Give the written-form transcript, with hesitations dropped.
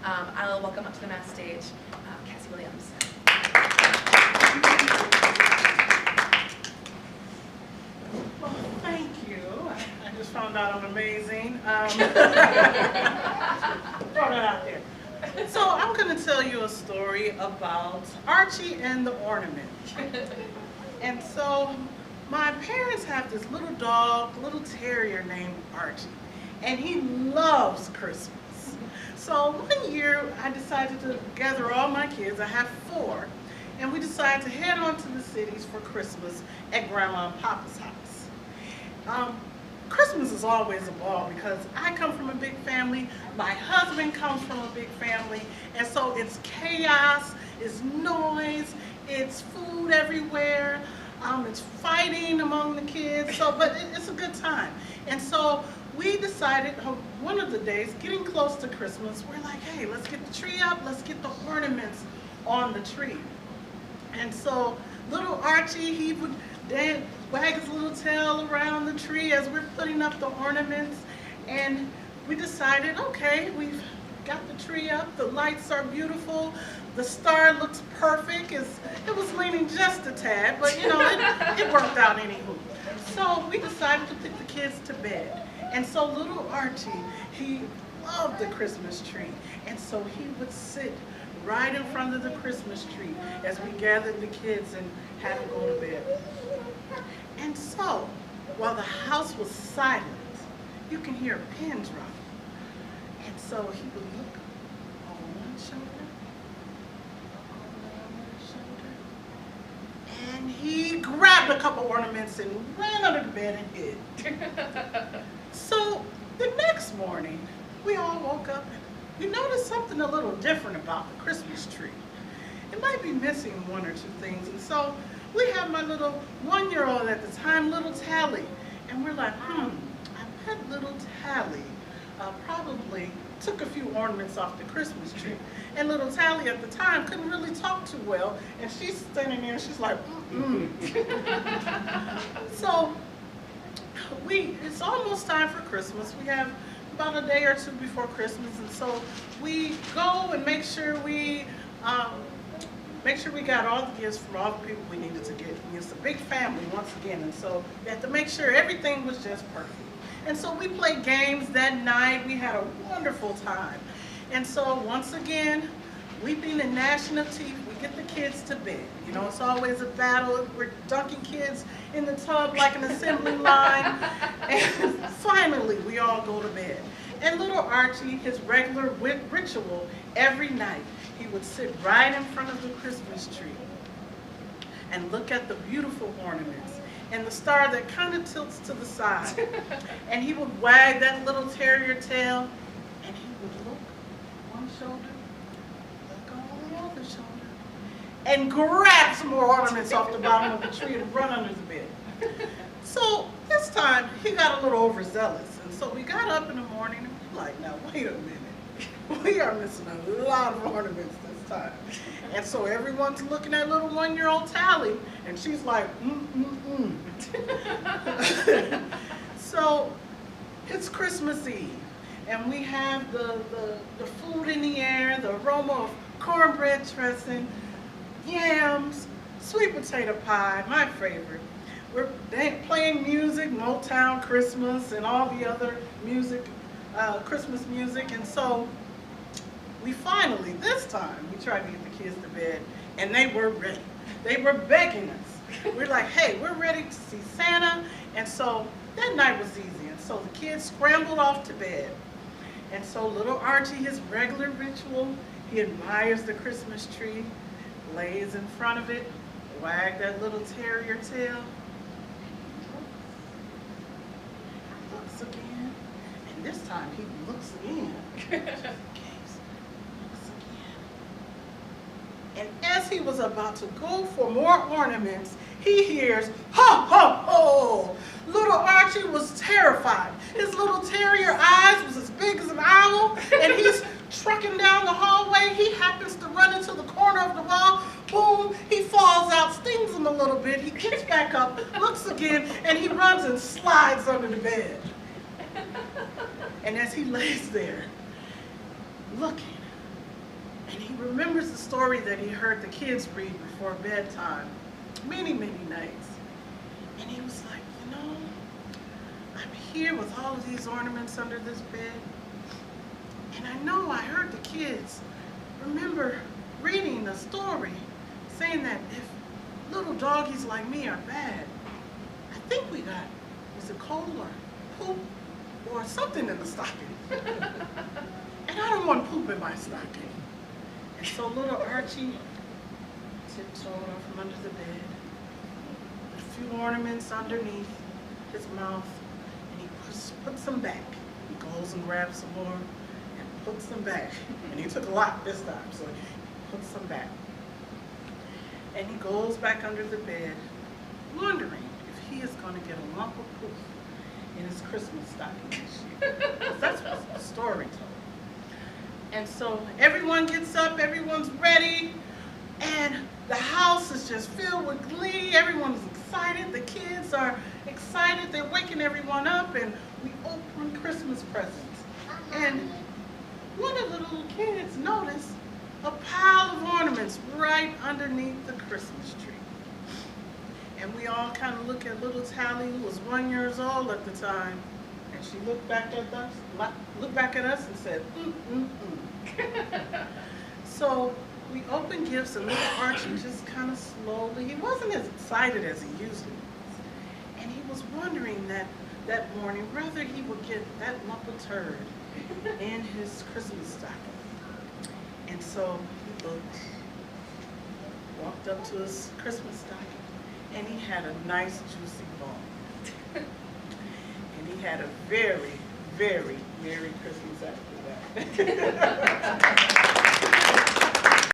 I'll welcome up to the mass stage Cassie Williams. Well, thank you. I just found out I'm amazing. Throw that out there. So I'm going to tell you a story about Archie and the Ornament. And so my parents have this little dog, little terrier named Archie, and he loves Christmas. So one year I decided to gather all my kids, I have 4, and we decided to head on to the cities for Christmas at Grandma and Papa's house. Christmas is always a ball because I come from a big family, my husband comes from a big family, and so it's chaos, it's noise, it's food everywhere, it's fighting among the kids, but it's a good time. And so we decided one of the days, getting close to Christmas, we're like, hey, let's get the tree up, let's get the ornaments on the tree. And so little Archie, he would wag his little tail around the tree as we're putting up the ornaments, and we decided, okay, we've got the tree up, the lights are beautiful, the star looks perfect. It was leaning just a tad, but you know, it worked out anywho. So we decided to put the kids to bed, and so little Archie, he loved the Christmas tree, and so he would sit right in front of the Christmas tree as we gathered the kids and had them go to bed. And so, while the house was silent, you can hear a pin drop. And so he would look over one shoulder, over the other shoulder, and he grabbed a couple ornaments and ran under the bed and hid. So the next morning, we all woke up and we noticed something a little different about the Christmas tree. It might be missing 1 or 2 things, and so we have my little 1-year-old at the time, little Tally, and we're like, I bet little Tally probably took a few ornaments off the Christmas tree. And little Tally at the time couldn't really talk too well, and she's standing there and she's like, So it's almost time for Christmas. We have about a day or 2 before Christmas, and so we go and make sure we got all the gifts from all the people we needed to get. It's a big family once again, and so we had to make sure everything was just perfect. And so we played games that night. We had a wonderful time. And so once again, we being the gnashing of teeth, we get the kids to bed. You know, it's always a battle. We're dunking kids in the tub like an assembly line. And finally, we all go to bed. And little Archie, his regular ritual every night, he would sit right in front of the Christmas tree and look at the beautiful ornaments and the star that kind of tilts to the side. And he would wag that little terrier tail, and he would look one shoulder, look over the other shoulder, and grab some more ornaments off the bottom of the tree and run under the bed. So this time, he got a little overzealous. And so we got up in the morning and we're like, now wait a minute. We are missing a lot of ornaments this time. And so everyone's looking at little 1-year-old Tally, and she's like, So it's Christmas Eve, and we have the food in the air, the aroma of cornbread dressing, yams, sweet potato pie, my favorite. We're playing music, Motown Christmas, and all the other music, Christmas music, and so we finally, this time, we tried to get the kids to bed, and they were ready. They were begging us. We're like, hey, we're ready to see Santa, and so that night was easy, and so the kids scrambled off to bed. And so little Archie, his regular ritual, he admires the Christmas tree, lays in front of it, wag that little terrier tail, looks again, and this time he looks again. And as he was about to go for more ornaments, he hears, ho, ho, ho! Little Archie was terrified. His little terrier eyes was as big as an owl, and he's trucking down the hallway. He happens to run into the corner of the wall. Boom, he falls out, stings him a little bit. He gets back up, looks again, and he runs and slides under the bed. And as he lays there, looking, And he remembers the story that he heard the kids read before bedtime, many, many nights. And he was like, you know, I'm here with all of these ornaments under this bed. And I know I heard the kids remember reading a story saying that if little doggies like me are bad, I think we got, is it coal or poop or something in the stocking? And I don't want poop in my stocking. And so little Archie tiptoed off from under the bed, with a few ornaments underneath his mouth, and he puts them back. He goes and grabs some more and puts them back. And he took a lot this time, so he puts them back. And he goes back under the bed, wondering if he is going to get a lump of poop in his Christmas stocking this year. Because that's what the story told. And so everyone gets up, everyone's ready, and the house is just filled with glee. Everyone's excited. The kids are excited. They're waking everyone up, and we open Christmas presents. And one of the little kids noticed a pile of ornaments right underneath the Christmas tree. And we all kind of look at little Tally, who was 1 year old at the time, and she looked back at us and said, So we opened gifts, and little Archie just kind of slowly, he wasn't as excited as he usually was. And he was wondering that morning whether he would get that lump of turd in his Christmas stocking. And so he looked, walked up to his Christmas stocking, and he had a nice juicy bone. And he had a very, very Merry Christmas after that.